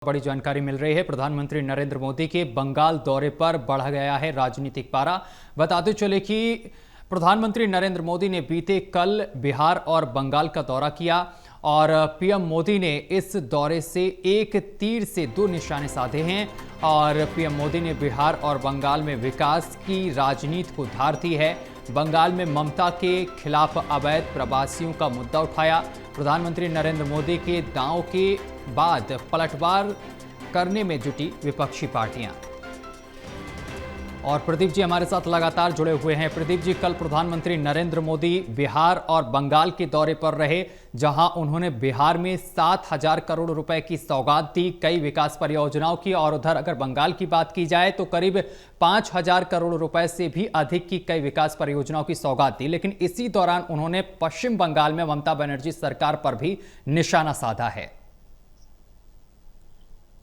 बड़ी जानकारी मिल रही है। प्रधानमंत्री नरेंद्र मोदी के बंगाल दौरे पर बढ़ गया है राजनीतिक पारा। बताते चले कि प्रधानमंत्री नरेंद्र मोदी ने बीते कल बिहार और बंगाल का दौरा किया और पीएम मोदी ने इस दौरे से एक तीर से दो निशाने साधे हैं और पीएम मोदी ने बिहार और बंगाल में विकास की राजनीति को धार दी है। बंगाल में ममता के खिलाफ अवैध प्रवासियों का मुद्दा उठाया। प्रधानमंत्री नरेंद्र मोदी के दांव के बाद पलटवार करने में जुटी विपक्षी पार्टियां। और प्रदीप जी हमारे साथ लगातार जुड़े हुए हैं। प्रदीप जी, कल प्रधानमंत्री नरेंद्र मोदी बिहार और बंगाल के दौरे पर रहे, जहां उन्होंने बिहार में 7,000 करोड़ रुपए की सौगात दी कई विकास परियोजनाओं की, और उधर अगर बंगाल की बात की जाए तो करीब 5,000 करोड़ रुपए से भी अधिक की कई विकास परियोजनाओं की सौगात दी। लेकिन इसी दौरान उन्होंने पश्चिम बंगाल में ममता बनर्जी सरकार पर भी निशाना साधा है।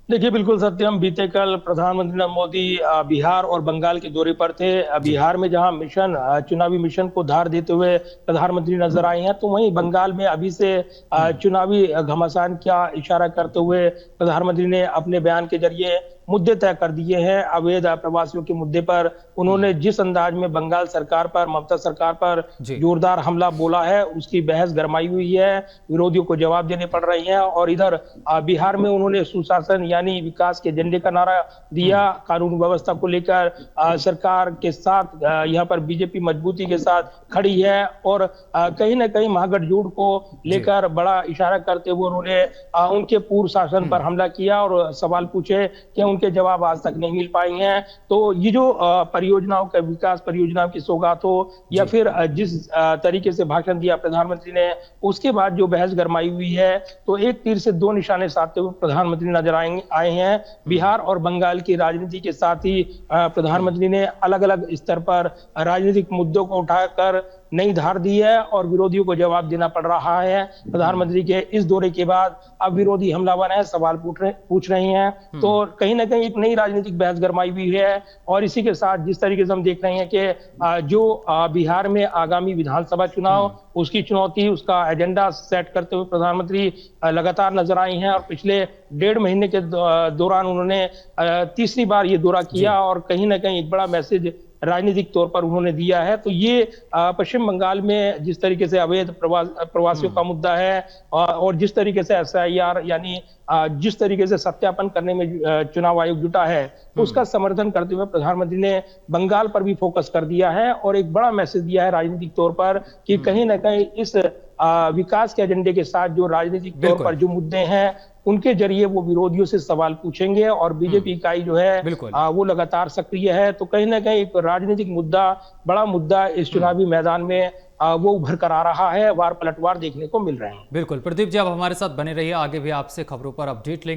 देखिए, बिल्कुल सत्यम। बीते कल प्रधानमंत्री नरेंद्र मोदी बिहार और बंगाल के दौरे पर थे। बिहार में जहां चुनावी मिशन को धार देते हुए प्रधानमंत्री नजर आए हैं, तो वहीं बंगाल में अभी से चुनावी घमासान का इशारा करते हुए प्रधानमंत्री ने अपने बयान के जरिए मुद्दे तय कर दिए हैं। अवैध प्रवासियों के मुद्दे पर उन्होंने जिस अंदाज में बंगाल सरकार पर, ममता सरकार पर जोरदार हमला बोला है, उसकी बहस गरमाई हुई है। विरोधियों को जवाब देने पड़ रही हैं। और इधर बिहार में उन्होंने सुशासन यानी विकास के एजेंडे का नारा दिया। कानून व्यवस्था को लेकर सरकार के साथ यहाँ पर बीजेपी मजबूती के साथ खड़ी है और कहीं ना कहीं महागठजोड़ को लेकर बड़ा इशारा करते हुए उन्होंने उनके पूर्व शासन पर हमला किया और सवाल पूछे कि उनके जवाब आज तक नहीं मिल पाए हैं। तो ये जो परियोजनाओं का विकास, परियोजनाओं की सौगात हो या फिर जिस तरीके से भाषण दिया प्रधानमंत्री ने, उसके बाद जो बहस गरमाई हुई है, तो एक तीर से दो निशाने साधते हुए प्रधानमंत्री नजर आए हैं। बिहार और बंगाल की राजनीति के साथ ही प्रधानमंत्री ने अलग अलग स्तर पर राजनीतिक मुद्दों को उठाकर नई धार दी है और विरोधियों को जवाब देना पड़ रहा है। प्रधानमंत्री के इस दौरे के बाद अब विरोधी हमलावर है, सवाल पूछ रहे हैं। तो कहीं ना कहीं एक नई राजनीतिक बहस गरमाई हुई है। और इसी के साथ जिस तरीके से हम देख रहे हैं कि जो बिहार में आगामी विधानसभा चुनाव, उसकी चुनौती, उसका एजेंडा सेट करते हुए प्रधानमंत्री लगातार नजर आए हैं। और पिछले 1.5 महीने के दौरान उन्होंने तीसरी बार ये दौरा किया और कहीं ना कहीं एक बड़ा मैसेज राजनीतिक तौर पर उन्होंने दिया है। तो ये पश्चिम बंगाल में जिस तरीके से अवैध प्रवासियों का मुद्दा है और जिस तरीके से SIR यानी जिस तरीके से सत्यापन करने में चुनाव आयोग जुटा है, उसका समर्थन करते हुए प्रधानमंत्री ने बंगाल पर भी फोकस कर दिया है और एक बड़ा मैसेज दिया है राजनीतिक तौर पर कि कहीं ना कहीं इस विकास के एजेंडे के साथ जो राजनीतिक तौर पर जो मुद्दे हैं, उनके जरिए वो विरोधियों से सवाल पूछेंगे। और बीजेपी इकाई जो है वो लगातार सक्रिय है। तो कहीं ना कहीं एक राजनीतिक मुद्दा, बड़ा मुद्दा इस चुनावी मैदान में वो उभर कर आ रहा है। वार पलटवार देखने को मिल रहे हैं। बिल्कुल प्रदीप जी, आप हमारे साथ बने रहिए, आगे भी आपसे खबरों पर अपडेट लेंगे।